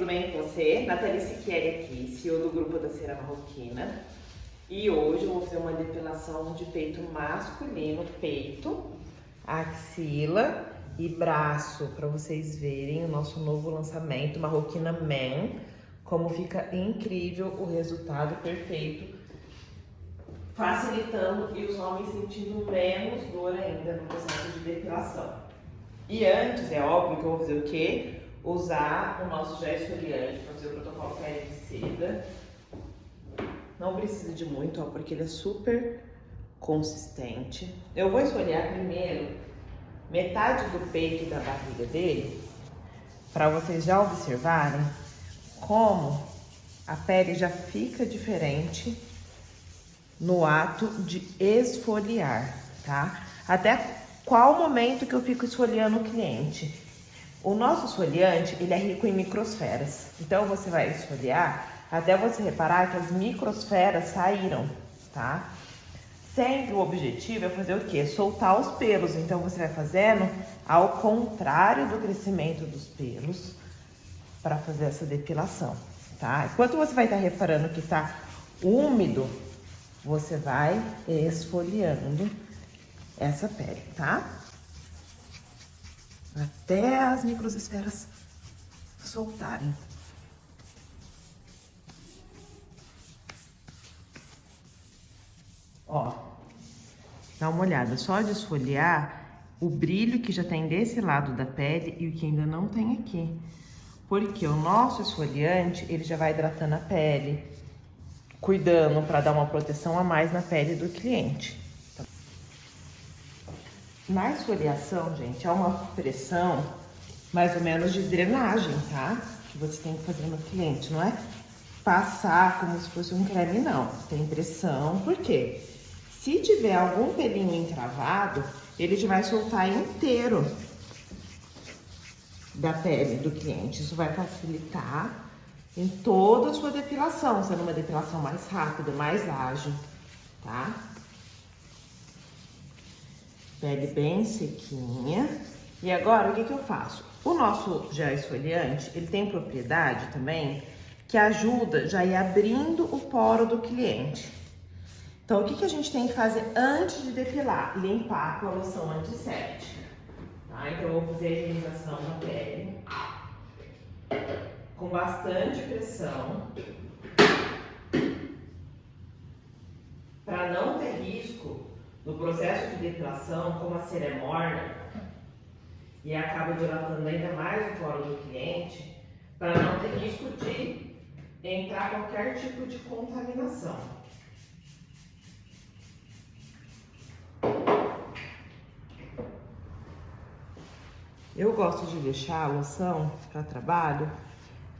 bem com você? Nathalie Siqueri aqui, CEO do grupo da Cera Marroquina. E hoje eu vou fazer uma depilação de peito masculino, peito, axila e braço, para vocês verem o nosso novo lançamento, Marroquina Men, como fica incrível o resultado perfeito, facilitando e os homens sentindo menos dor ainda no processo de depilação. E antes, é óbvio que eu vou fazer o quê? Usar o nosso gel esfoliante para fazer o protocolo pele de seda. Não precisa de muito, ó, porque ele é super consistente. Eu vou esfoliar primeiro metade do peito e da barriga dele, para vocês já observarem como a pele já fica diferente no ato de esfoliar, tá? Até qual momento que eu fico esfoliando o cliente? O nosso esfoliante, ele é rico em microsferas. Então, você vai esfoliar até você reparar que as microsferas saíram, tá? Sempre o objetivo é fazer o quê? Soltar os pelos. Então, você vai fazendo ao contrário do crescimento dos pelos para fazer essa depilação, tá? Enquanto você vai estar reparando que tá úmido, você vai esfoliando essa pele, tá? Até as microsferas soltarem. Ó, dá uma olhada, só de esfoliar o brilho que já tem desse lado da pele e o que ainda não tem aqui. Porque o nosso esfoliante, ele já vai hidratando a pele, cuidando para dar uma proteção a mais na pele do cliente. Na esfoliação, gente, há uma pressão mais ou menos de drenagem, tá? Que você tem que fazer no cliente, não é passar como se fosse um creme, não. Tem pressão, por quê? Se tiver algum pelinho encravado, ele já vai soltar inteiro da pele do cliente. Isso vai facilitar em toda a sua depilação, sendo uma depilação mais rápida, mais ágil, tá? Pele bem sequinha. E agora, o que eu faço? O nosso gel esfoliante, ele tem propriedade também que ajuda já a ir abrindo o poro do cliente. Então, o que a gente tem que fazer antes de depilar? Limpar com a loção antisséptica. Tá? Então, eu vou fazer a higienização da pele com bastante pressão para não ter risco no processo de depilação, como a cera é morna e acaba dilatando ainda mais o poro do cliente, para não ter risco de entrar qualquer tipo de contaminação. Eu gosto de deixar a loção para trabalho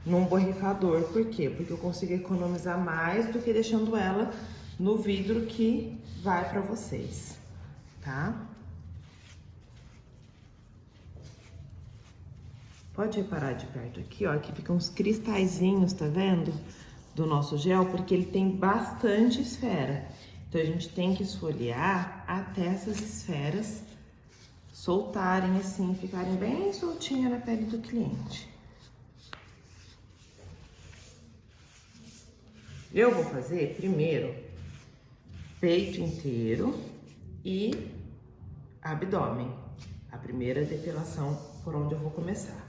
num borrifador. Por quê? Porque eu consigo economizar mais do que deixando ela no vidro que vai para vocês, tá? Pode reparar de perto aqui, ó, que ficam uns cristalzinhos, tá vendo? Do nosso gel, porque ele tem bastante esfera. Então, a gente tem que esfoliar até essas esferas soltarem assim, ficarem bem soltinhas na pele do cliente. Eu vou fazer primeiro peito inteiro e abdômen. A primeira depilação por onde eu vou começar.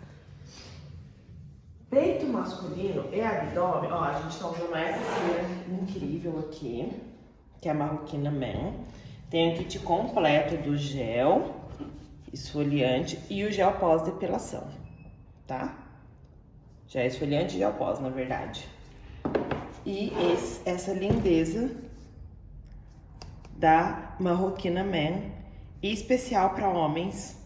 Peito masculino e abdômen, ó, a gente tá usando essa cera incrível aqui, que é a Marroquina Men. Tem o kit completo do gel esfoliante e o gel pós-depilação, tá? Gel esfoliante e gel pós, na verdade. E essa lindeza da Marroquina Men, especial para homens,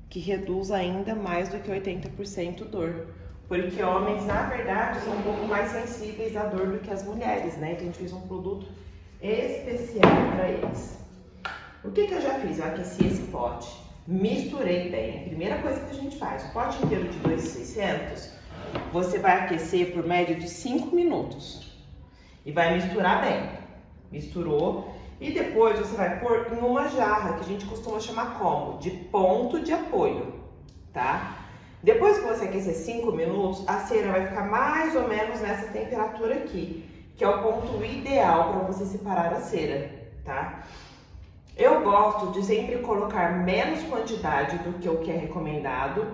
que reduz ainda mais do que 80% dor. Porque homens, na verdade, são um pouco mais sensíveis à dor do que as mulheres, né? Então, a gente fez um produto especial para eles. O que eu já fiz? Eu aqueci esse pote, misturei bem. Primeira coisa que a gente faz, o pote inteiro de 2.600, você vai aquecer por média de 5 minutos. E vai misturar bem. Misturou. E depois você vai pôr em uma jarra, que a gente costuma chamar como? De ponto de apoio, tá? Depois que você aquecer 5 minutos, a cera vai ficar mais ou menos nessa temperatura aqui, que é o ponto ideal para você separar a cera, tá? Eu gosto de sempre colocar menos quantidade do que o que é recomendado,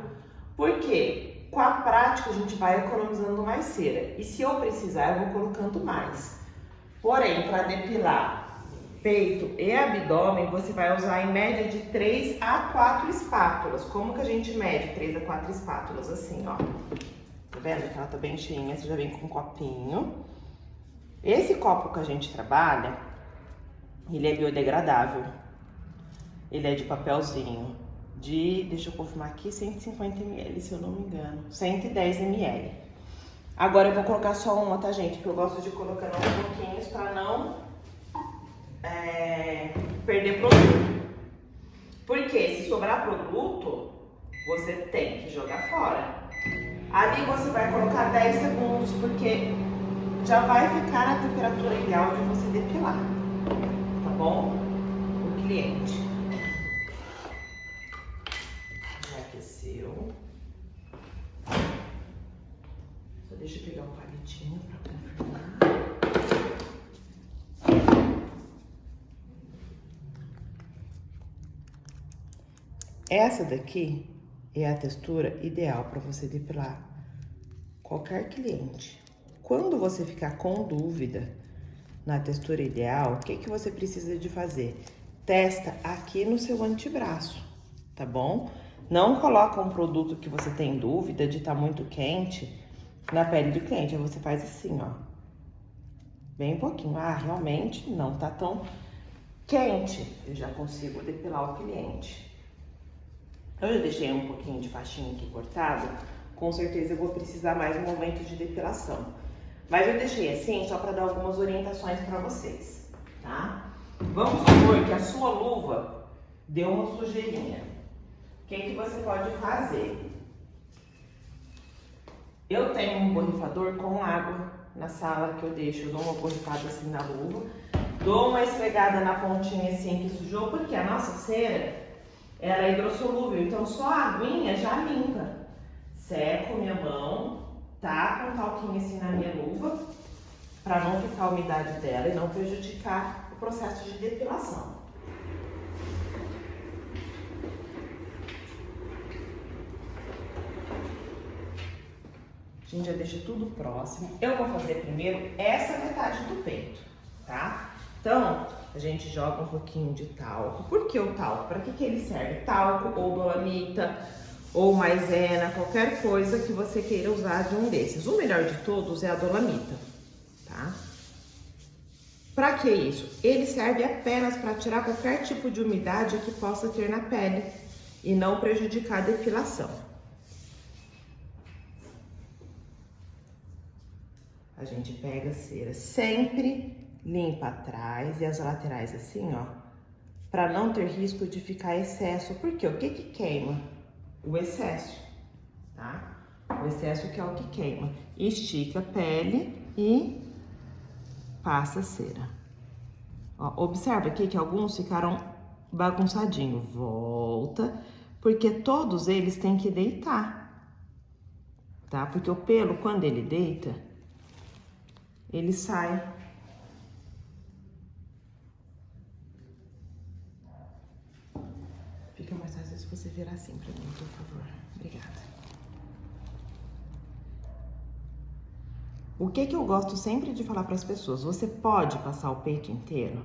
porque com a prática a gente vai economizando mais cera. E se eu precisar, eu vou colocando mais. Porém, para depilar peito e abdômen, você vai usar em média de 3 a 4 espátulas. Como que a gente mede 3 a 4 espátulas? Assim, ó. Tá vendo que ela tá bem cheinha? Você já vem com um copinho. Esse copo que a gente trabalha, ele é biodegradável. Ele é de papelzinho. Deixa eu confirmar aqui, 150 ml, se eu não me engano. 110 ml. Agora eu vou colocar só uma, tá, gente? Porque eu gosto de colocar aos pouquinhos pra não perder produto. Porque se sobrar produto, você tem que jogar fora. Ali você vai colocar 10 segundos, porque já vai ficar na temperatura ideal de você depilar, tá bom? O cliente. Já aqueceu. Só deixa eu pegar um palitinho para confirmar. Essa daqui é a textura ideal para você depilar qualquer cliente. Quando você ficar com dúvida na textura ideal, o que você precisa de fazer? Testa aqui no seu antebraço, tá bom? Não coloca um produto que você tem dúvida de estar muito quente na pele do cliente. Aí você faz assim, ó. Bem pouquinho. Ah, realmente não tá tão quente. Eu já consigo depilar o cliente. Eu já deixei um pouquinho de faixinha aqui cortado. Com certeza eu vou precisar mais um momento de depilação. Mas eu deixei assim só para dar algumas orientações para vocês, tá? Vamos supor que a sua luva deu uma sujeirinha. O que você pode fazer? Eu tenho um borrifador com água na sala que eu deixo. Eu dou uma borrifada assim na luva. Dou uma esfregada na pontinha assim que sujou, porque a nossa cera, ela é hidrossolúvel. Então só a aguinha já limpa. Seco minha mão, taco um talquinho assim na minha luva, para não ficar a umidade dela e não prejudicar o processo de depilação. A gente já deixa tudo próximo. Eu vou fazer primeiro essa metade do peito, tá? Então, a gente joga um pouquinho de talco. Por que o talco? Para que ele serve? Talco ou dolamita ou maisena, qualquer coisa que você queira usar de um desses. O melhor de todos é a dolamita, tá? Para que isso? Ele serve apenas para tirar qualquer tipo de umidade que possa ter na pele e não prejudicar a depilação. A gente pega a cera, sempre limpa atrás e as laterais assim, ó, para não ter risco de ficar excesso. Porque o que queima? O excesso, tá? O excesso que é o que queima. Estica a pele e passa a cera. Ó, observa aqui que alguns ficaram bagunçadinhos. Volta, porque todos eles têm que deitar, tá? Porque o pelo, quando ele deita, ele sai. Fica mais fácil se você virar assim pra mim, por favor. Obrigada. O que eu gosto sempre de falar para as pessoas? Você pode passar o peito inteiro,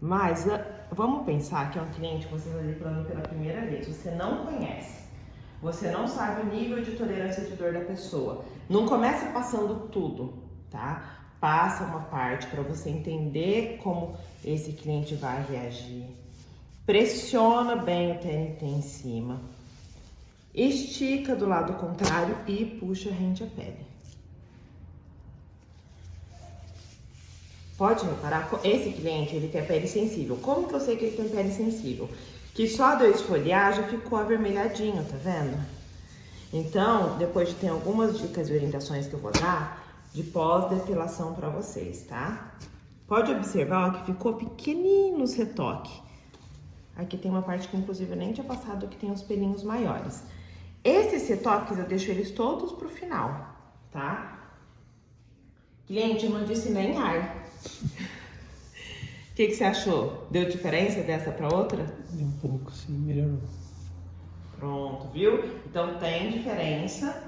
mas vamos pensar que é um cliente que você está depilando pela primeira vez. Você não conhece. Você não sabe o nível de tolerância de dor da pessoa. Não começa passando tudo, tá? Passa uma parte para você entender como esse cliente vai reagir. Pressiona bem o TNT em cima. Estica do lado contrário e puxa rente à pele. Pode reparar, esse cliente, ele tem a pele sensível. Como que eu sei que ele tem pele sensível? Que só de eu esfoliar já ficou avermelhadinho, tá vendo? Então, depois de ter algumas dicas e orientações que eu vou dar de pós-depilação para vocês, tá? Pode observar, ó, que ficou pequenininho os retoques. Aqui tem uma parte que inclusive eu nem tinha passado, que tem os pelinhos maiores. Esses retoques eu deixo eles todos pro final, tá? Cliente, eu não disse nem ai. O que você achou? Deu diferença dessa para outra? Um pouco, sim, melhorou. Pronto, viu? Então tem diferença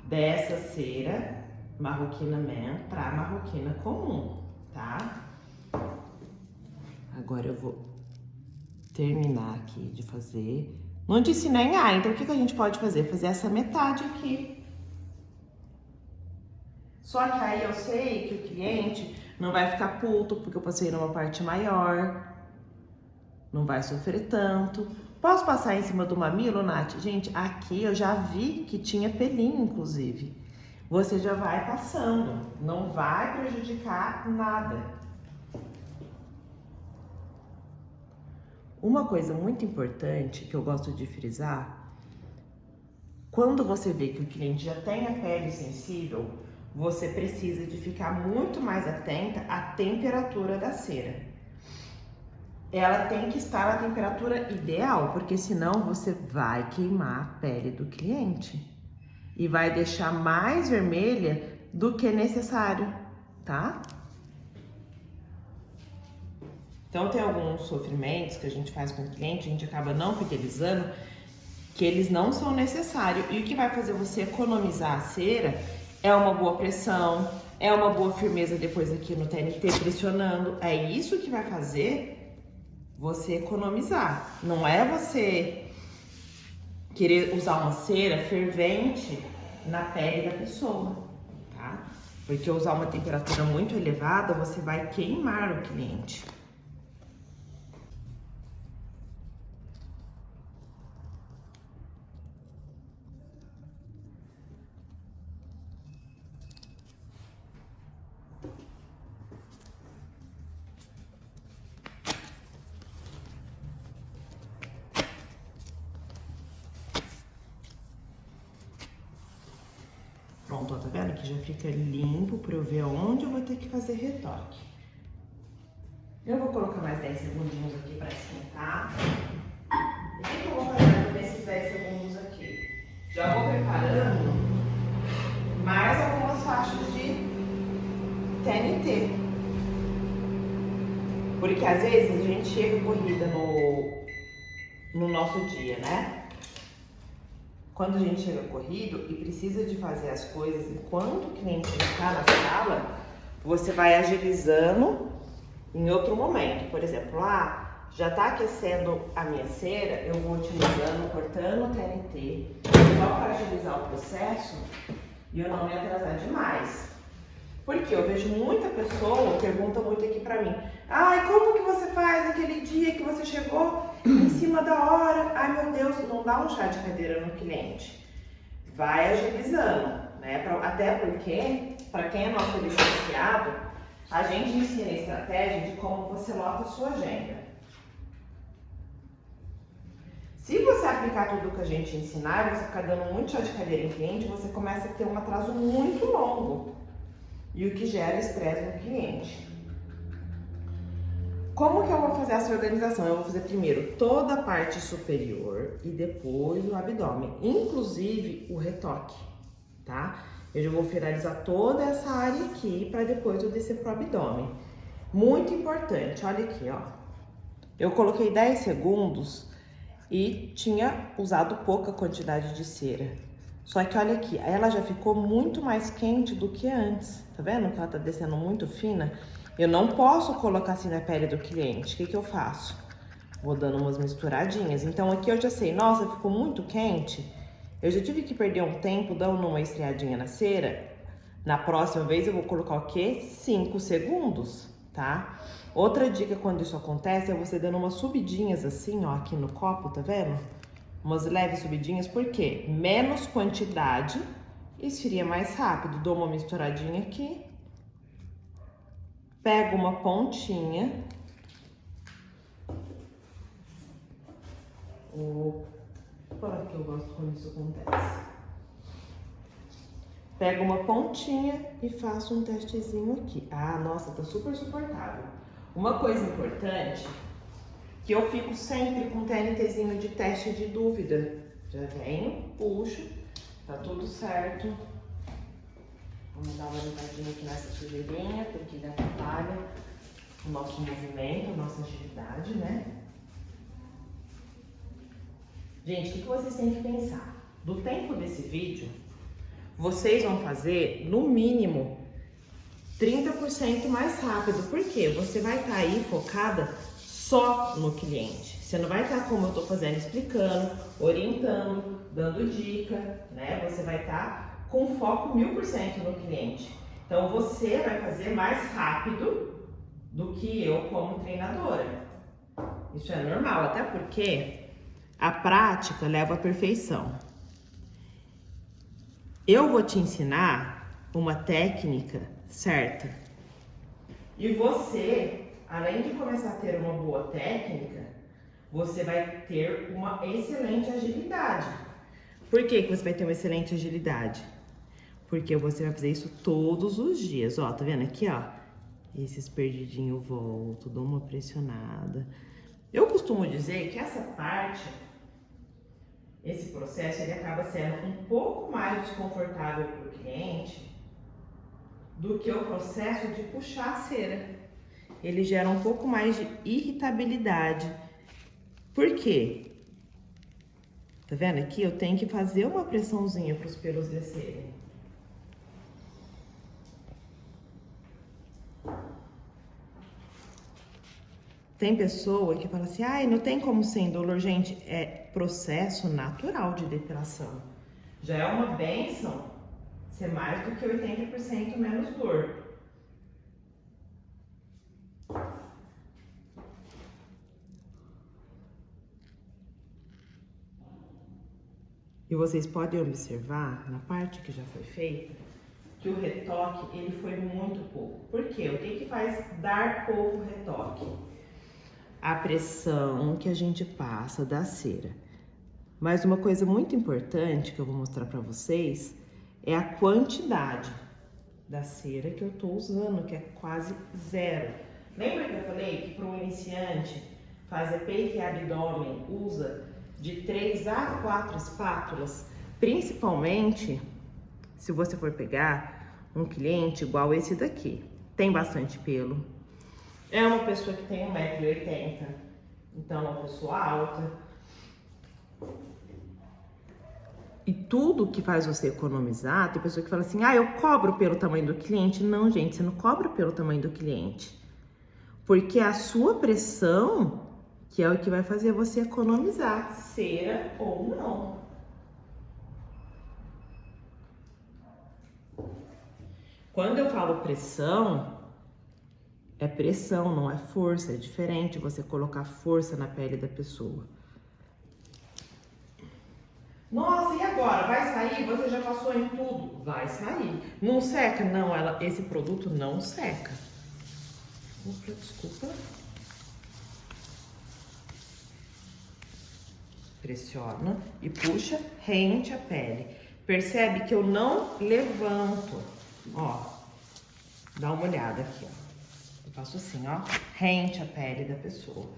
dessa cera marroquina Man para marroquina comum, tá? Agora eu vou terminar aqui de fazer. Não disse nem ai, então o que a gente pode fazer? Fazer essa metade aqui. Só que aí eu sei que o cliente não vai ficar puto porque eu passei numa parte maior, não vai sofrer tanto. Posso passar em cima do mamilo, Nath? Gente, aqui eu já vi que tinha pelinho, inclusive. Você já vai passando, não vai prejudicar nada. Uma coisa muito importante que eu gosto de frisar, quando você vê que o cliente já tem a pele sensível, você precisa de ficar muito mais atenta à temperatura da cera. Ela tem que estar na temperatura ideal, porque senão você vai queimar a pele do cliente e vai deixar mais vermelha do que necessário, tá? Então tem alguns sofrimentos que a gente faz com o cliente, a gente acaba não fidelizando, que eles não são necessários. E o que vai fazer você economizar a cera é uma boa pressão, é uma boa firmeza depois aqui no TNT pressionando. É isso que vai fazer você economizar. Não é você querer usar uma cera fervente na pele da pessoa, tá? Porque usar uma temperatura muito elevada, você vai queimar o cliente. Pronto, ó, tá vendo que já fica limpo pra eu ver onde eu vou ter que fazer retoque. Eu vou colocar mais 10 segundinhos aqui pra esquentar. E o que eu vou fazer nesses 10 segundos aqui? Já vou preparando mais algumas faixas de TNT. Porque às vezes a gente chega corrida no nosso dia, né? Quando a gente chega corrido e precisa de fazer as coisas enquanto o cliente está na sala, você vai agilizando em outro momento. Por exemplo, já está aquecendo a minha cera, eu vou utilizando, cortando o TNT, só para agilizar o processo e eu não me atrasar demais. Porque eu vejo muita pessoa, pergunta muito aqui pra mim, ai, como que você faz aquele dia que você chegou em cima da hora? Ai, meu Deus, não dá um chá de cadeira no cliente. Vai agilizando, né? Até porque, para quem é nosso licenciado, a gente ensina a estratégia de como você lota a sua agenda. Se você aplicar tudo que a gente ensinar, você ficar dando muito chá de cadeira em cliente, você começa a ter um atraso muito longo. E o que gera estresse no cliente. Como que eu vou fazer essa organização? Eu vou fazer primeiro toda a parte superior e depois o abdômen, inclusive o retoque, tá? Eu já vou finalizar toda essa área aqui para depois eu descer pro abdômen. Muito importante, olha aqui, ó. Eu coloquei 10 segundos e tinha usado pouca quantidade de cera. Só que olha aqui, ela já ficou muito mais quente do que antes. Tá vendo que ela tá descendo muito fina? Eu não posso colocar assim na pele do cliente. O que eu faço? Vou dando umas misturadinhas. Então aqui eu já sei, nossa, ficou muito quente. Eu já tive que perder um tempo dando uma esfriadinha na cera. Na próxima vez eu vou colocar o quê? 5 segundos, tá? Outra dica quando isso acontece é você dando umas subidinhas assim, ó, aqui no copo, tá vendo? Umas leves subidinhas, porque menos quantidade, esfria mais rápido. Dou uma misturadinha aqui, pego uma pontinha, opa, que eu gosto quando isso acontece. Pego uma pontinha e faço um testezinho aqui. Ah, nossa, tá super suportável. Uma coisa importante, que eu fico sempre com TNTzinho de teste de dúvida. Já venho, puxo, tá tudo certo. Vamos dar uma limpadinha aqui nessa sujeirinha, porque ele atrapalha o nosso movimento, a nossa agilidade, né? Gente, o que vocês têm que pensar? Do tempo desse vídeo, vocês vão fazer, no mínimo, 30% mais rápido. Por quê? Você vai estar aí focada só no cliente. Você não vai estar como eu estou fazendo, explicando, orientando, dando dica, né? Você vai estar com foco 1000% no cliente. Então, você vai fazer mais rápido do que eu como treinadora. Isso é normal, até porque a prática leva à perfeição. Eu vou te ensinar uma técnica certa. E você, além de começar a ter uma boa técnica, você vai ter uma excelente agilidade. Por que você vai ter uma excelente agilidade? Porque você vai fazer isso todos os dias. Ó, tá vendo aqui, ó? Esses perdidinhos eu volto, dou uma pressionada. Eu costumo dizer que essa parte, esse processo, ele acaba sendo um pouco mais desconfortável para o cliente do que o processo de puxar a cera. Ele gera um pouco mais de irritabilidade. Por quê? Tá vendo aqui? Eu tenho que fazer uma pressãozinha para os pelos descerem. Tem pessoa que fala assim, ai, não tem como ser indolor. Gente, é processo natural de depilação. Já é uma bênção ser mais do que 80% menos dor. E vocês podem observar, na parte que já foi feita, que o retoque, ele foi muito pouco. Por quê? O que faz dar pouco retoque? A pressão que a gente passa da cera. Mas uma coisa muito importante que eu vou mostrar para vocês é a quantidade da cera que eu tô usando, que é quase zero. Lembra que eu falei que para um iniciante fazer peito e abdômen usa de 3 a 4 espátulas? Principalmente se você for pegar um cliente igual esse daqui. Tem bastante pelo. É uma pessoa que tem 1,80 m, então é uma pessoa alta. E tudo que faz você economizar, tem pessoa que fala assim, ah, eu cobro pelo tamanho do cliente. Não, gente, você não cobra pelo tamanho do cliente. Porque é a sua pressão que é o que vai fazer você economizar, cera ou não. Quando eu falo pressão, é pressão, não é força. É diferente você colocar força na pele da pessoa. Nossa, e agora? Vai sair? Você já passou em tudo? Vai sair. Não seca? Não, esse produto não seca. Opa, desculpa. Pressiona e puxa rente a pele. Percebe que eu não levanto. Ó, dá uma olhada aqui, ó. Eu faço assim, ó, rente a pele da pessoa.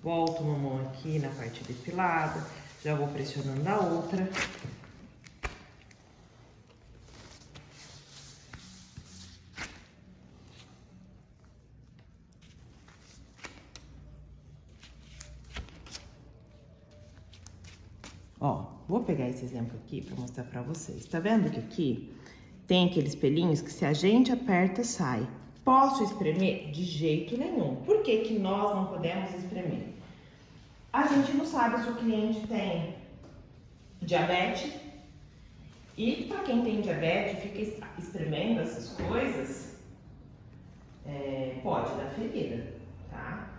Volto uma mão aqui na parte depilada. Já vou pressionando a outra. Ó, vou pegar esse exemplo aqui para mostrar para vocês. Tá vendo que aqui tem aqueles pelinhos que se a gente aperta, sai. Posso espremer? De jeito nenhum. Por que que nós não podemos espremer? A gente não sabe se o cliente tem diabetes. E para quem tem diabetes, fica espremendo essas coisas, pode dar ferida, tá?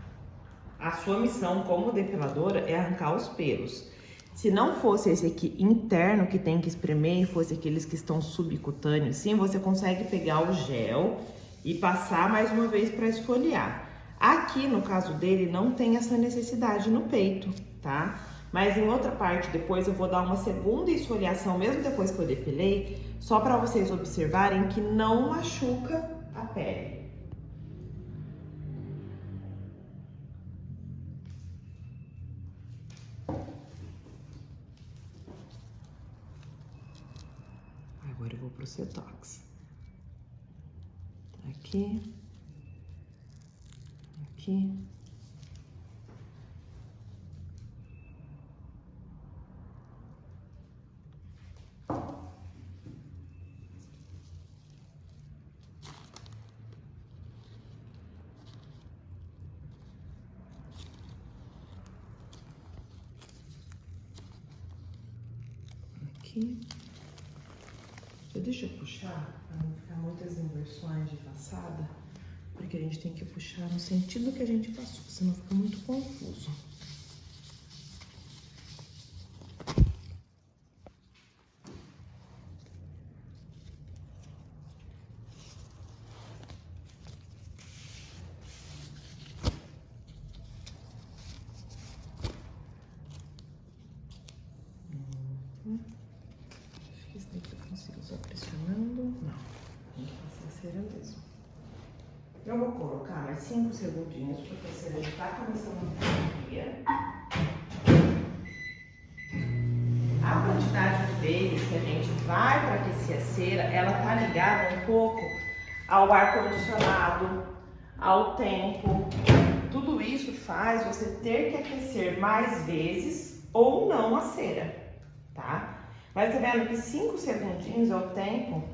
A sua missão como depiladora é arrancar os pelos. Se não fosse esse aqui interno que tem que espremer e fosse aqueles que estão subcutâneos, sim, você consegue pegar o gel e passar mais uma vez para esfoliar. Aqui, no caso dele, não tem essa necessidade no peito, tá? Mas em outra parte, depois eu vou dar uma segunda esfoliação, mesmo depois que eu depilei, só para vocês observarem que não machuca a pele. Cetox. Aqui. Aqui. Aqui. Deixa eu puxar, para não ficar muitas inversões de passada, porque a gente tem que puxar no sentido que a gente passou, senão fica muito confuso. Acho que esse daqui eu consigo só pressionando. Não, tem que passar a cera mesmo. Eu vou colocar mais 5 segundinhos, porque a cera já está começando a fria. A quantidade de vezes que a gente vai para aquecer a cera, ela tá ligada um pouco ao ar-condicionado, ao tempo. Tudo isso faz você ter que aquecer mais vezes ou não a cera, tá? Mas tá vendo que 5 segundinhos é o tempo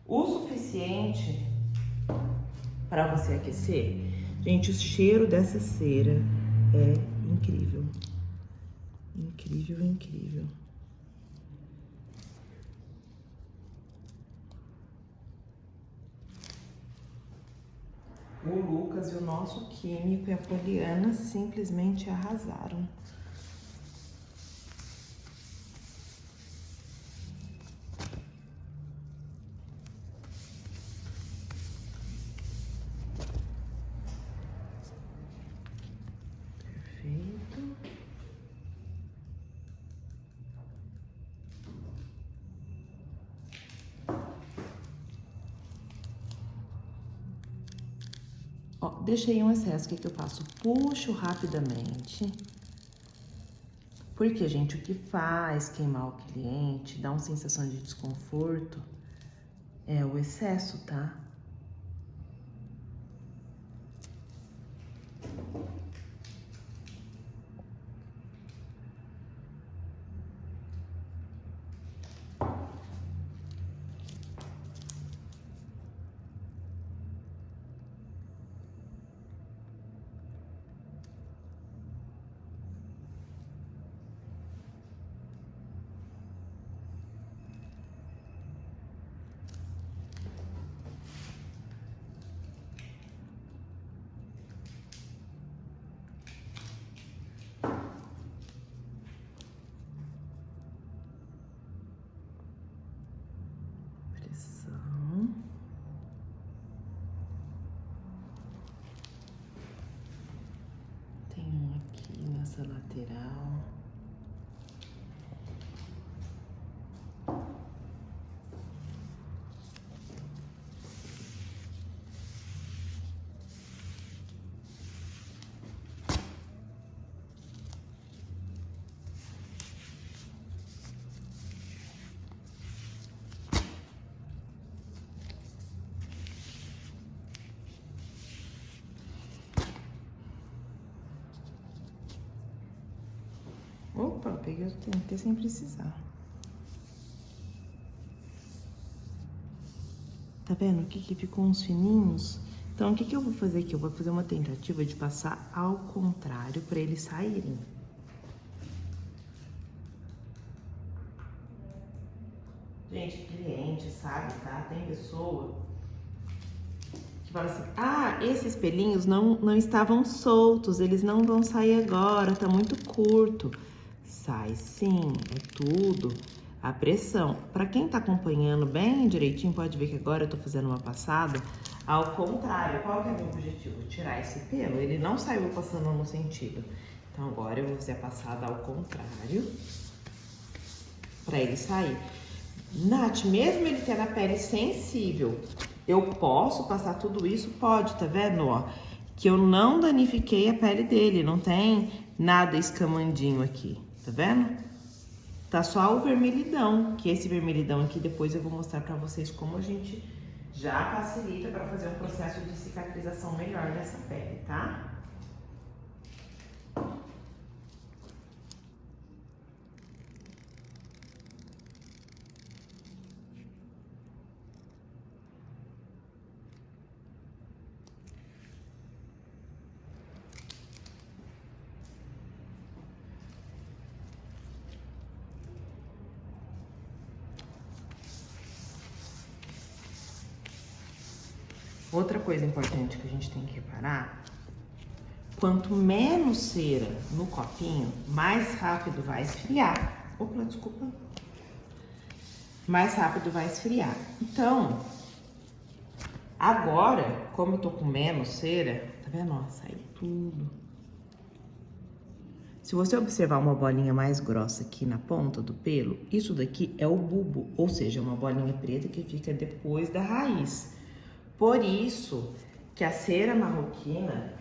o suficiente para você aquecer? Gente, o cheiro dessa cera é incrível. Incrível, incrível. O Lucas e o nosso químico e a Poliana simplesmente arrasaram. Perfeito. Ó, deixei um excesso, o que eu faço? Puxo rapidamente. Porque, gente, o que faz queimar o cliente, dá uma sensação de desconforto, é o excesso, tá? Tem um aqui nessa lateral. Opa, peguei o TNT sem precisar. Tá vendo aqui que ficou uns fininhos? Então, o que eu vou fazer aqui? Eu vou fazer uma tentativa de passar ao contrário para eles saírem. Gente, cliente, sabe, tá? Tem pessoa que fala assim, ah, esses pelinhos não estavam soltos, eles não vão sair agora, tá muito curto. Sai sim, é tudo a pressão. Para quem tá acompanhando bem direitinho, pode ver que agora eu tô fazendo uma passada ao contrário. Qual que é o meu objetivo? Tirar esse pelo, ele não saiu passando no sentido. Então agora eu vou fazer a passada ao contrário para ele sair. Nath, mesmo ele tendo a pele sensível, eu posso passar tudo isso? Pode, tá vendo, ó? Que eu não danifiquei a pele dele, não tem nada escamandinho aqui, tá vendo? Tá só o vermelhidão, que esse vermelhidão aqui depois eu vou mostrar pra vocês como a gente já facilita para fazer um processo de cicatrização melhor dessa pele, tá? Outra coisa importante que a gente tem que reparar, quanto menos cera no copinho, mais rápido vai esfriar. Opa, desculpa. Mais rápido vai esfriar. Então, agora, como eu tô com menos cera, tá vendo? Ó, saiu tudo. Se você observar uma bolinha mais grossa aqui na ponta do pelo, isso daqui é o bulbo, ou seja, uma bolinha preta que fica depois da raiz. Por isso que a cera marroquina,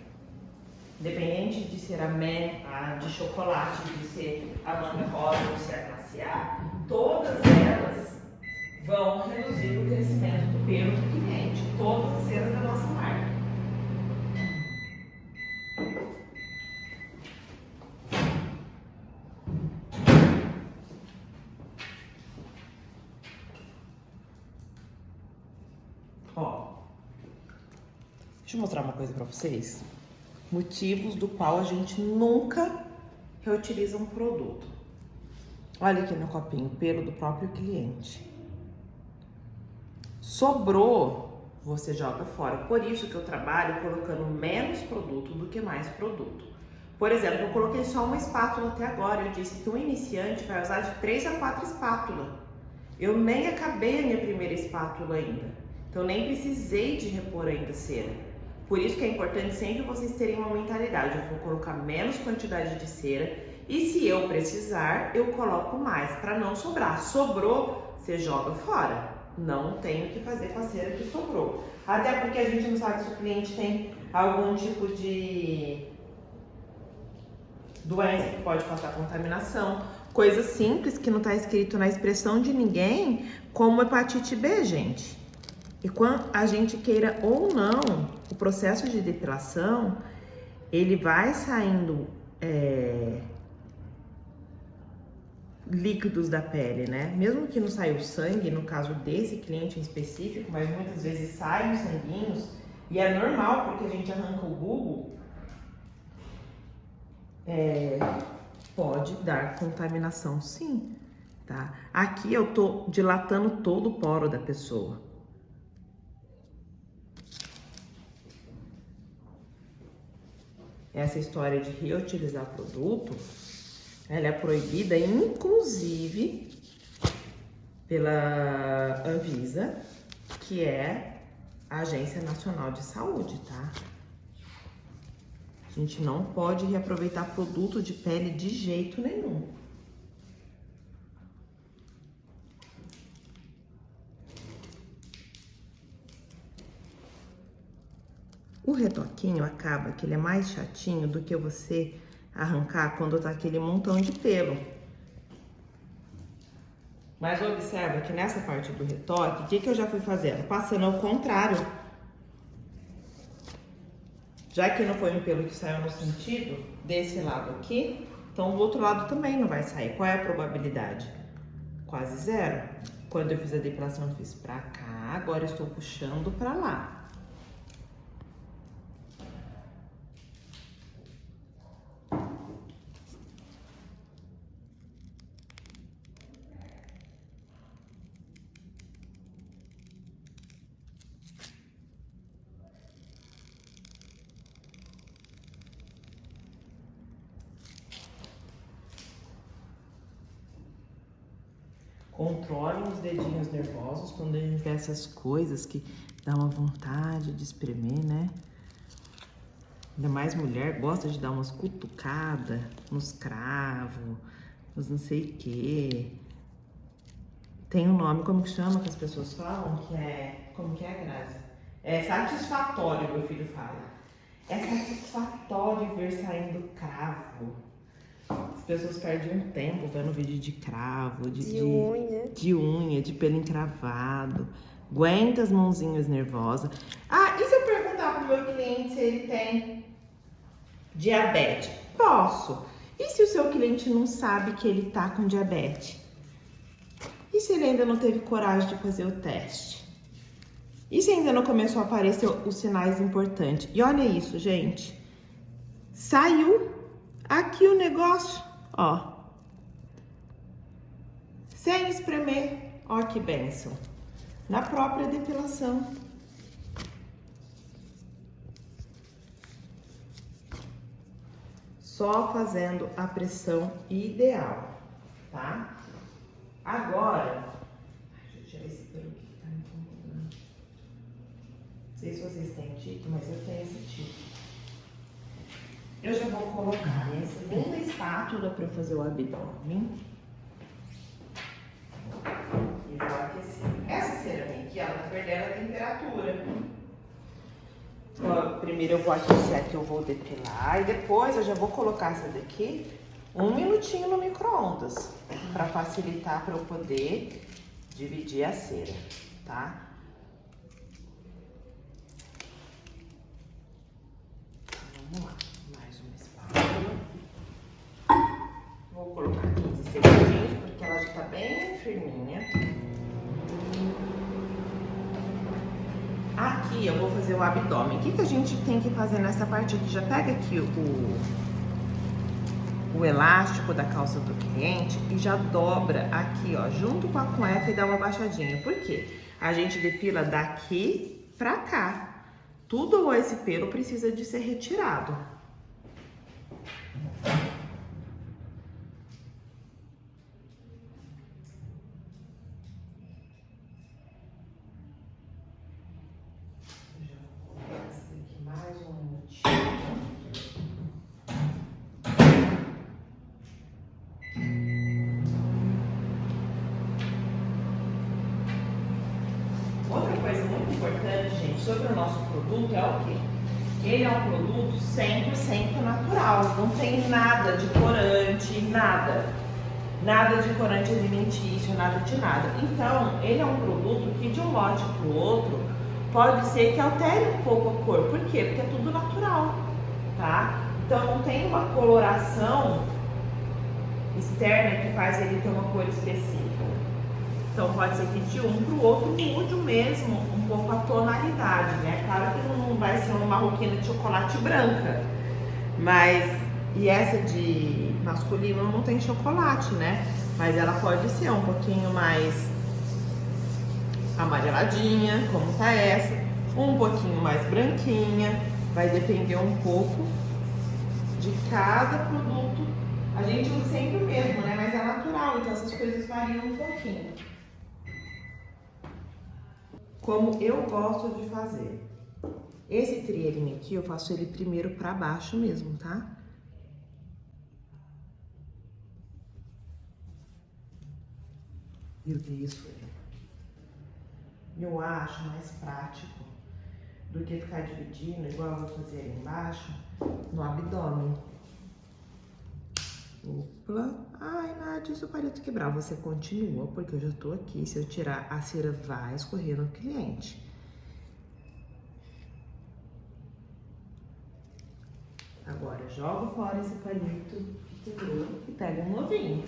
independente de ser a de chocolate, de ser a manga rosa, de ser a glaciar, todas elas vão reduzir o crescimento do pelo do cliente, todas as ceras da nossa marca. Ó, deixa eu mostrar uma coisa pra vocês. Motivos do qual a gente nunca reutiliza um produto. Olha aqui no copinho, pelo do próprio cliente. Sobrou, você joga fora. Por isso que eu trabalho colocando menos produto do que mais produto. Por exemplo, eu coloquei só uma espátula até agora. Eu disse que um iniciante vai usar de 3 a 4 espátulas. Eu nem acabei a minha primeira espátula ainda. Então, nem precisei de repor ainda cera. Por isso que é importante sempre vocês terem uma mentalidade. Eu vou colocar menos quantidade de cera e se eu precisar, eu coloco mais para não sobrar. Sobrou, você joga fora. Não tem o que fazer com a cera que sobrou. Até porque a gente não sabe se o cliente tem algum tipo de doença que pode causar contaminação. Coisa simples que não está escrito na expressão de ninguém, como hepatite B, gente. E quando a gente queira ou não, o processo de depilação, ele vai saindo líquidos da pele, né? Mesmo que não saia o sangue, no caso desse cliente em específico, mas muitas vezes saem os sanguinhos, e é normal porque a gente arranca o bulbo, pode dar contaminação sim, tá? Aqui eu tô dilatando todo o poro da pessoa. Essa história de reutilizar produto, ela é proibida, inclusive, pela Anvisa, que é a Agência Nacional de Saúde, tá? A gente não pode reaproveitar produto de pele de jeito nenhum. O retoquinho acaba que ele é mais chatinho do que você arrancar quando tá aquele montão de pelo. Mas observa que nessa parte do retoque, o que eu já fui fazendo? Passando ao contrário. Já que não foi um pelo que saiu no sentido desse lado aqui, então o outro lado também não vai sair. Qual é a probabilidade? Quase zero. Quando eu fiz a depilação, eu fiz pra cá, agora eu estou puxando pra lá. Controle os dedinhos nervosos quando a gente vê essas coisas que dá uma vontade de espremer, né? Ainda mais mulher gosta de dar umas cutucadas nos cravos, nos não sei o quê. Tem um nome, como que chama que as pessoas falam? Que é... Como que é, Grazi? É satisfatório, meu filho fala. É satisfatório ver saindo cravo. pessoas perdem um tempo vendo vídeo de cravo, De unha. de unha, de pelo encravado. Aguenta as mãozinhas nervosas. Ah, e se eu perguntar pro meu cliente se ele tem diabetes? Posso. E se o seu cliente não sabe que ele tá com diabetes? E se ele ainda não teve coragem de fazer o teste? E se ainda não começou a aparecer os sinais importantes? E olha isso, gente. Saiu aqui o negócio, ó. Sem espremer. Ó que bênção. Na própria depilação. Só fazendo a pressão ideal, tá? Agora, deixa eu tirar esse pelo aqui que tá me incomodando. Não sei se vocês têm tique, mas eu tenho esse tique. Eu já vou colocar minha segunda espátula para fazer o abdômen. E vou aquecer. Essa cerâmica aqui, ela tá perdendo a temperatura. Então, primeiro eu vou aquecer aqui, eu vou depilar. E depois eu já vou colocar essa daqui 1 minutinho no micro-ondas. Para facilitar para eu poder dividir a cera, tá? Vamos lá. Mais uma espátula. Vou colocar 15 segundinhos, porque ela já tá bem firminha. Aqui eu vou fazer o abdômen. O que a gente tem que fazer nessa parte aqui? Já pega aqui o elástico da calça do cliente e já dobra aqui, ó, junto com a cueca e dá uma baixadinha. Por quê? A gente depila daqui pra cá. Tudo esse pelo precisa de ser retirado. Outra coisa muito importante, gente, sobre o nosso produto é o quê? Ele é um produto 100% natural, não tem nada de corante, nada de corante alimentício, nada de nada. Então, ele é um produto que de um lote para o outro pode ser que altere um pouco a cor. Por quê? Porque é tudo natural, tá? Então, não tem uma coloração externa que faz ele ter uma cor específica. Então pode ser que de um para o outro mude mesmo um pouco a tonalidade, né? Claro que não vai ser uma marroquina de chocolate branca, mas e essa de masculino não tem chocolate, né? Mas ela pode ser um pouquinho mais amareladinha, como tá essa, um pouquinho mais branquinha, vai depender um pouco de cada produto. A gente usa sempre o mesmo, né? Mas é natural, então essas coisas variam um pouquinho. Como eu gosto de fazer. Esse trielinho aqui, eu faço ele primeiro pra baixo mesmo, tá? Eu desço ele. Eu acho mais prático do que ficar dividindo, igual eu vou fazer ali embaixo, no abdômen. Opa. Ai, Nádia, se o palito quebrar, você continua, porque eu já tô aqui. Se eu tirar, a cera vai escorrer no cliente. Agora, jogo fora esse palito que quebrou e pega um novinho.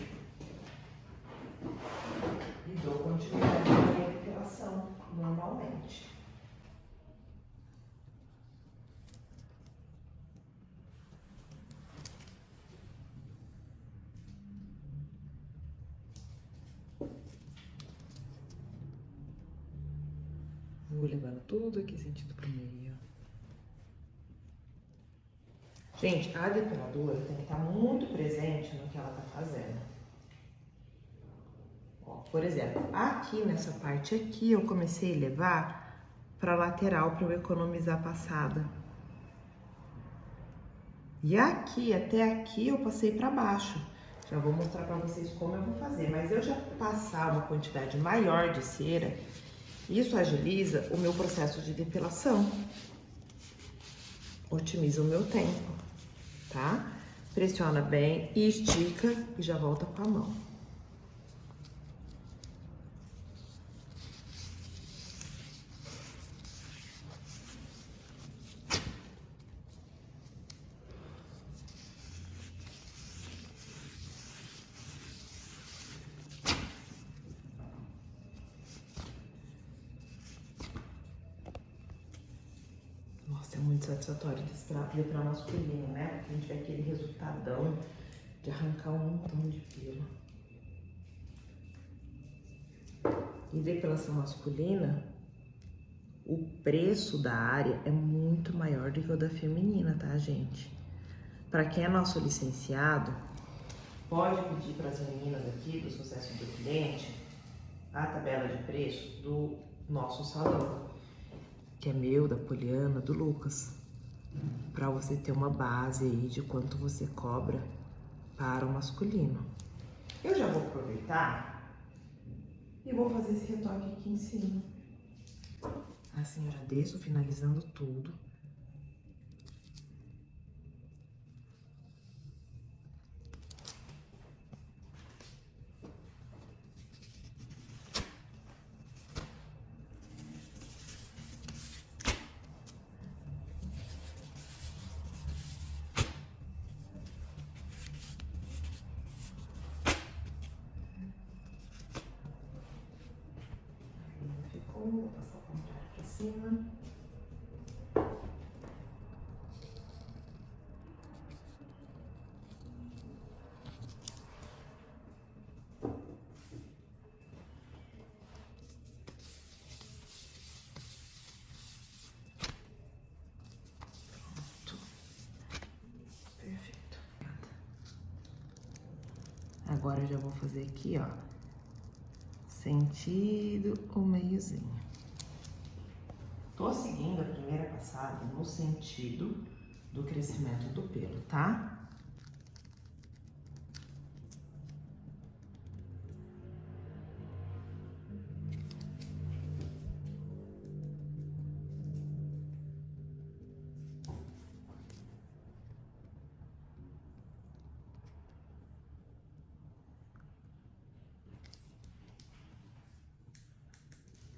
E dou continuidade na minha depilação, normalmente. Vou levando tudo aqui sentido pro meio. Gente, a depiladora tem que estar muito presente no que ela tá fazendo. Ó, por exemplo, aqui nessa parte aqui eu comecei a levar pra lateral para eu economizar a passada. E aqui, até aqui eu passei pra baixo. Já vou mostrar pra vocês como eu vou fazer. Mas eu já passar uma quantidade maior de cera, isso agiliza o meu processo de depilação, otimiza o meu tempo, tá? Pressiona bem e estica e já volta com a mão. Nossa, é muito satisfatório depilar masculino, né? Porque a gente vê aquele resultadão de arrancar um montão de pelo. E depilação masculina, o preço da área é muito maior do que o da feminina, tá, gente? Para quem é nosso licenciado, pode pedir para as meninas aqui do Sucesso do Cliente a tabela de preço do nosso salão, que é meu, da Poliana, do Lucas, para você ter uma base aí de quanto você cobra para o masculino. Eu já vou aproveitar e vou fazer esse retoque aqui em cima. Assim eu já desço finalizando tudo. Vou passar o contrário pra cima. Pronto. Perfeito. Agora eu já vou fazer aqui, ó, sentido o meiozinho. Tô seguindo a primeira passada no sentido do crescimento do pelo, tá?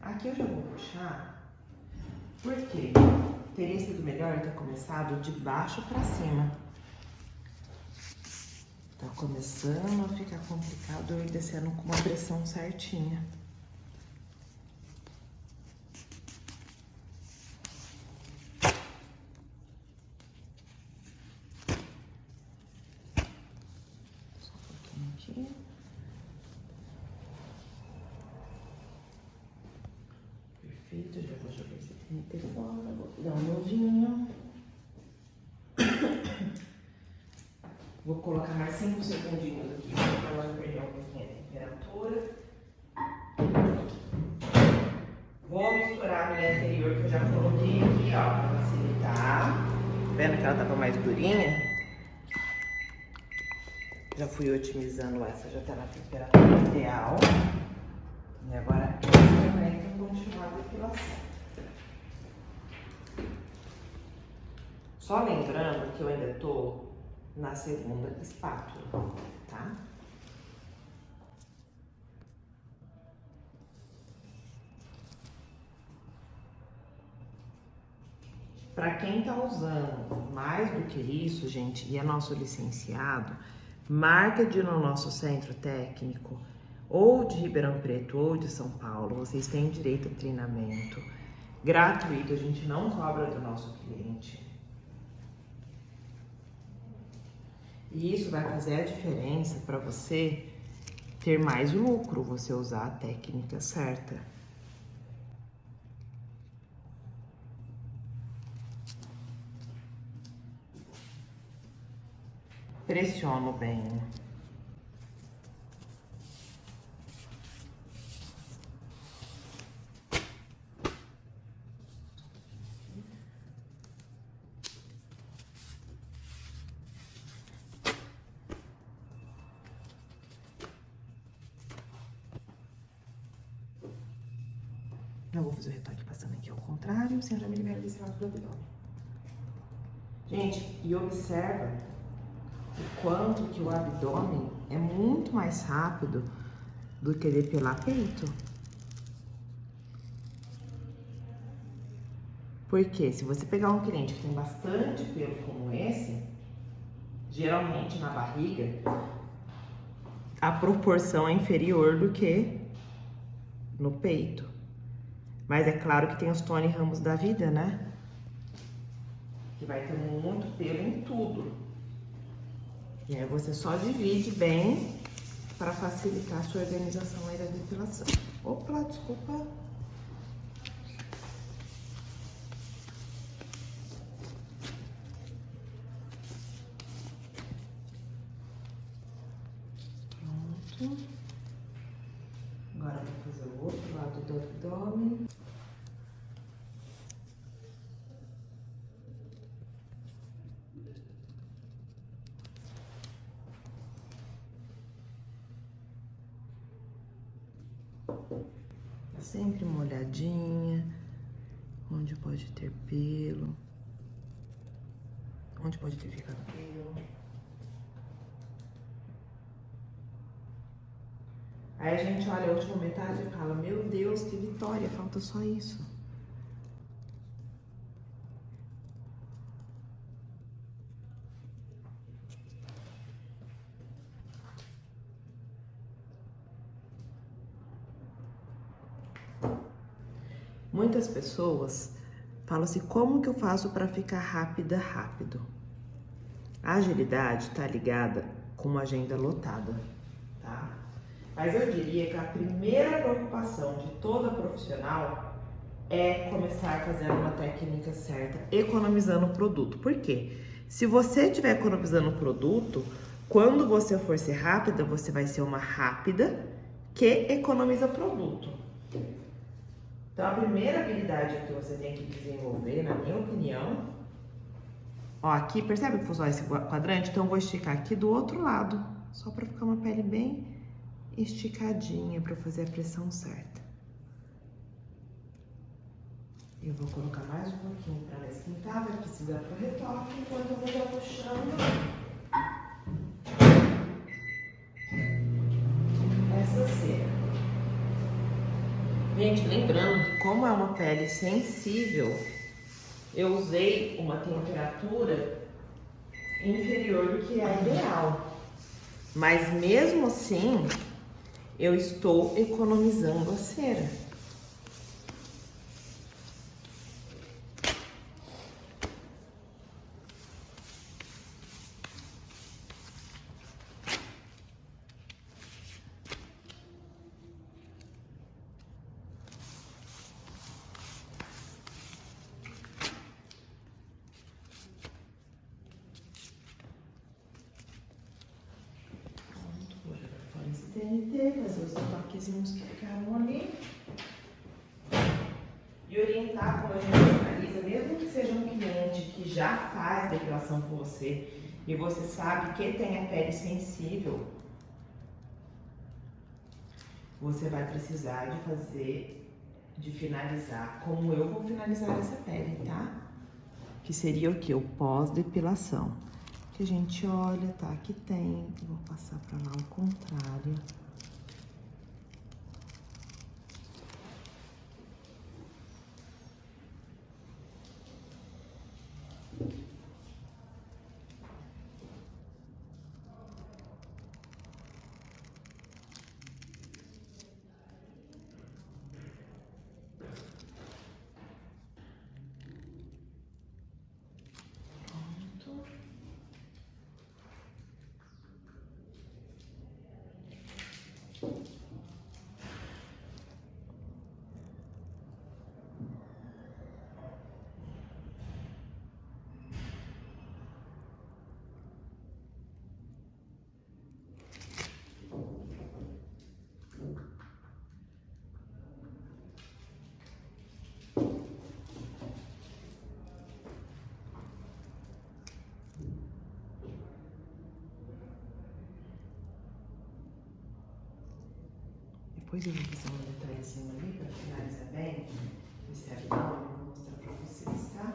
Aqui eu já vou puxar, porque teria sido melhor ter começado de baixo pra cima. Tá começando a ficar complicado eu ir descendo com uma pressão certinha. Só um pouquinho aqui. Perfeito, já vou jogar esse aqui fora, vou dar um novinho. Vou colocar mais 5 segundinhos aqui para ela perder um pouquinho a temperatura. Vou misturar a minha anterior que eu já coloquei aqui, ó, para facilitar. Vendo que ela tava mais durinha? Já fui otimizando essa, já tá na temperatura ideal. E agora eu também vou continuar a depilação. Só lembrando que eu ainda tô na segunda espátula, tá? Para quem tá usando mais do que isso, gente, e é nosso licenciado, marca de ir no nosso centro técnico, ou de Ribeirão Preto ou de São Paulo, vocês têm direito a treinamento gratuito, a gente não cobra do nosso cliente. E isso vai fazer a diferença para você ter mais lucro, você usar a técnica certa. Pressiono bem. Eu vou fazer o retoque passando aqui ao contrário, assim eu já me libero desse lado do abdômen. Gente, e observa o quanto que o abdômen é muito mais rápido do que depilar peito. Porque se você pegar um cliente que tem bastante pelo como esse, geralmente na barriga, a proporção é inferior do que no peito. Mas é claro que tem os Tony Ramos da vida, né? Que vai ter muito pelo em tudo. E aí você só divide bem para facilitar a sua organização aí da depilação. Opa, desculpa. Pronto. Agora eu vou fazer o outro lado do abdômen. Sempre uma olhadinha, onde pode ter pelo, onde pode ter ficado pelo. Aí a gente olha a última metade e fala, meu Deus, que vitória, falta só isso. Muitas pessoas falam assim, como que eu faço para ficar rápido? A agilidade está ligada com uma agenda lotada, tá? Mas eu diria que a primeira preocupação de toda profissional é começar fazendo uma técnica certa, economizando o produto. Por quê? Se você estiver economizando o produto, quando você for ser rápida, você vai ser uma rápida que economiza produto. Então, a primeira habilidade que você tem que desenvolver, na minha opinião, ó, aqui, percebe que usou esse quadrante? Então, eu vou esticar aqui do outro lado, só para ficar uma pele bem esticadinha, para fazer a pressão certa. Eu vou colocar mais um pouquinho para esquentar, vai precisar pro retoque, enquanto eu vou já puxando essa cera. Gente, lembrando que como é uma pele sensível, eu usei uma temperatura inferior do que é ideal. Mas mesmo assim, eu estou economizando a cera. TNT, fazer os toquezinhos que ficaram ali e orientar como a gente finaliza, mesmo que seja um cliente que já faz depilação com você e você sabe que tem a pele sensível, você vai precisar de finalizar como eu vou finalizar essa pele, tá? Que seria o que? O pós-depilação. Que a gente olha, tá? Aqui tem, vou passar pra lá ao contrário. Depois eu vou fazer um detalhezinho ali para finalizar bem esse abdômen, eu vou mostrar para vocês, tá?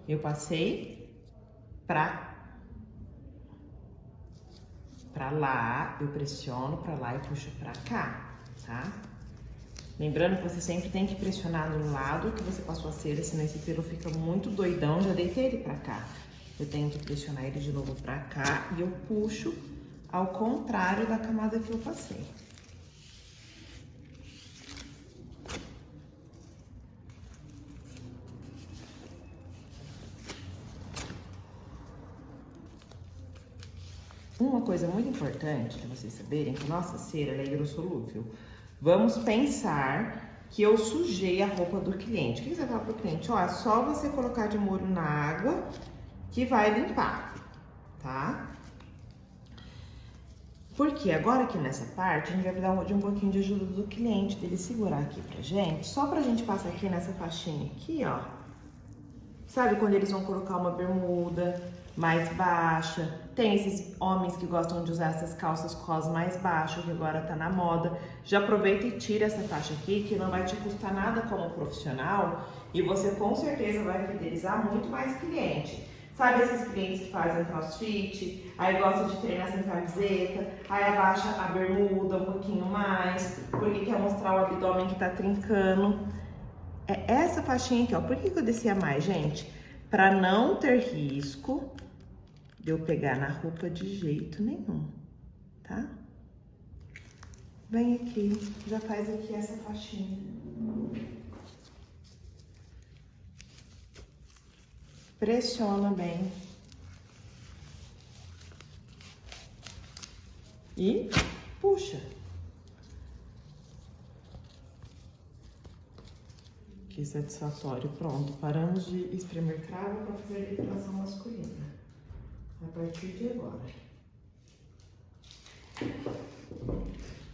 Eu passei pra lá, eu pressiono pra lá e puxo pra cá, tá? Lembrando que você sempre tem que pressionar no lado que você passou a cera, senão esse pelo fica muito doidão, já deitei ele pra cá. Eu tenho que pressionar ele de novo pra cá e eu puxo ao contrário da camada que eu passei. Uma coisa muito importante para vocês saberem que a nossa cera ela é hidrossolúvel. Vamos pensar que eu sujei a roupa do cliente. O que você fala para o cliente? Ó, é só você colocar de molho na água que vai limpar, tá? Porque agora aqui nessa parte, a gente vai precisar de um pouquinho de ajuda do cliente, dele segurar aqui pra gente. Só pra gente passar aqui nessa faixinha aqui, ó. Sabe quando eles vão colocar uma bermuda mais baixa? Tem esses homens que gostam de usar essas calças cos mais baixas, que agora tá na moda. Já aproveita e tira essa faixa aqui, que não vai te custar nada como profissional. E você com certeza vai fidelizar muito mais cliente. Sabe esses clientes que fazem crossfit, aí gostam de treinar sem camiseta, aí abaixa a bermuda um pouquinho mais, porque quer mostrar o abdômen que tá trincando. É essa faixinha aqui, ó. Por que eu descia mais, gente? Pra não ter risco de eu pegar na roupa de jeito nenhum, tá? Vem aqui, já faz aqui essa faixinha. Pressiona bem. E puxa. Que satisfatório. Pronto, paramos de espremer cravo para fazer a depilação masculina. A partir de agora.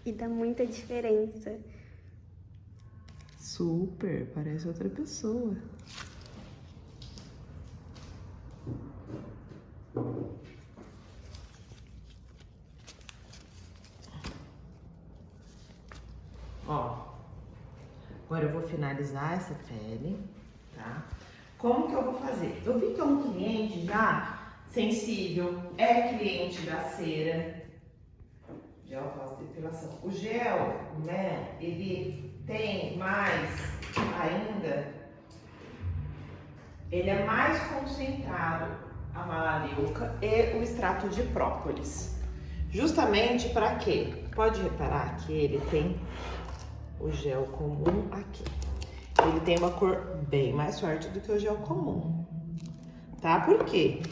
E dá muita diferença. Super, parece outra pessoa. Ó, agora eu vou finalizar essa pele, tá? Como que eu vou fazer? Eu vi que é um cliente já sensível, é cliente da cera. Gel pós-depilação. O gel, né, ele tem mais ainda, ele é mais concentrado a malaleuca e o extrato de própolis. Justamente para quê? Pode reparar que ele tem o gel comum aqui. Ele tem uma cor bem mais forte do que o gel comum, tá? Por quê?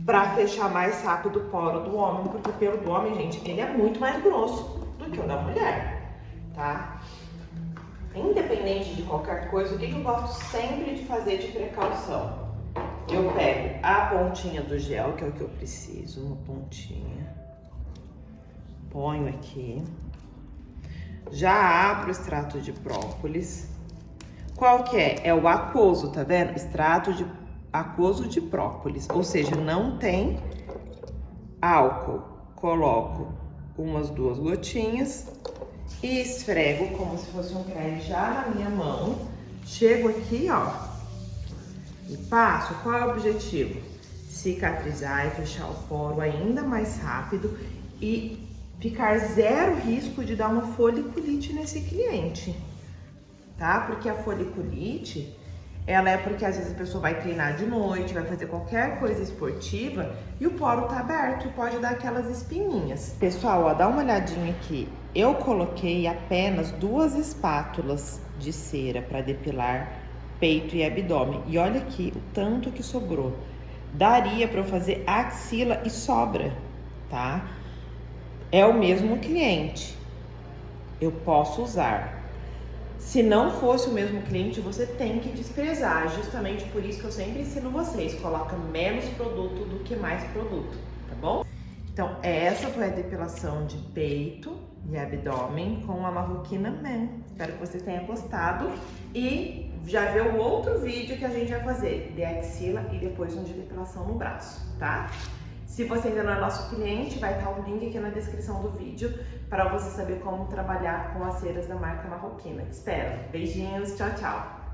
Pra fechar mais rápido o poro do homem, porque o pelo do homem, gente, ele é muito mais grosso do que o da mulher, tá? Independente de qualquer coisa, o que eu gosto sempre de fazer de precaução? Eu pego a pontinha do gel, que é o que eu preciso, uma pontinha. Ponho aqui. Já abro o extrato de própolis. Qual que é? É o aquoso, tá vendo? Extrato de aquoso de própolis, ou seja, não tem álcool. Coloco umas 2 gotinhas e esfrego como se fosse um creme já na minha mão. Chego aqui, ó, e passo. Qual é o objetivo? Cicatrizar e fechar o poro ainda mais rápido e ficar zero risco de dar uma foliculite nesse cliente, tá? Porque a foliculite, ela é porque às vezes a pessoa vai treinar de noite, vai fazer qualquer coisa esportiva e o poro tá aberto e pode dar aquelas espinhinhas. Pessoal, ó, dá uma olhadinha aqui. Eu coloquei apenas 2 espátulas de cera para depilar peito e abdômen. E olha aqui o tanto que sobrou. Daria para eu fazer axila e sobra, tá? É o mesmo cliente. Eu posso usar. Se não fosse o mesmo cliente, você tem que desprezar. Justamente por isso que eu sempre ensino vocês. Coloca menos produto do que mais produto, tá bom? Então, essa foi a depilação de peito e abdômen com a Marroquina Men. Espero que você tenha gostado. E já vê o outro vídeo que a gente vai fazer de axila e depois um de depilação no braço, tá? Se você ainda não é nosso cliente, vai estar o link aqui na descrição do vídeo para você saber como trabalhar com as ceras da marca Marroquina. Te espero. Beijinhos, tchau, tchau!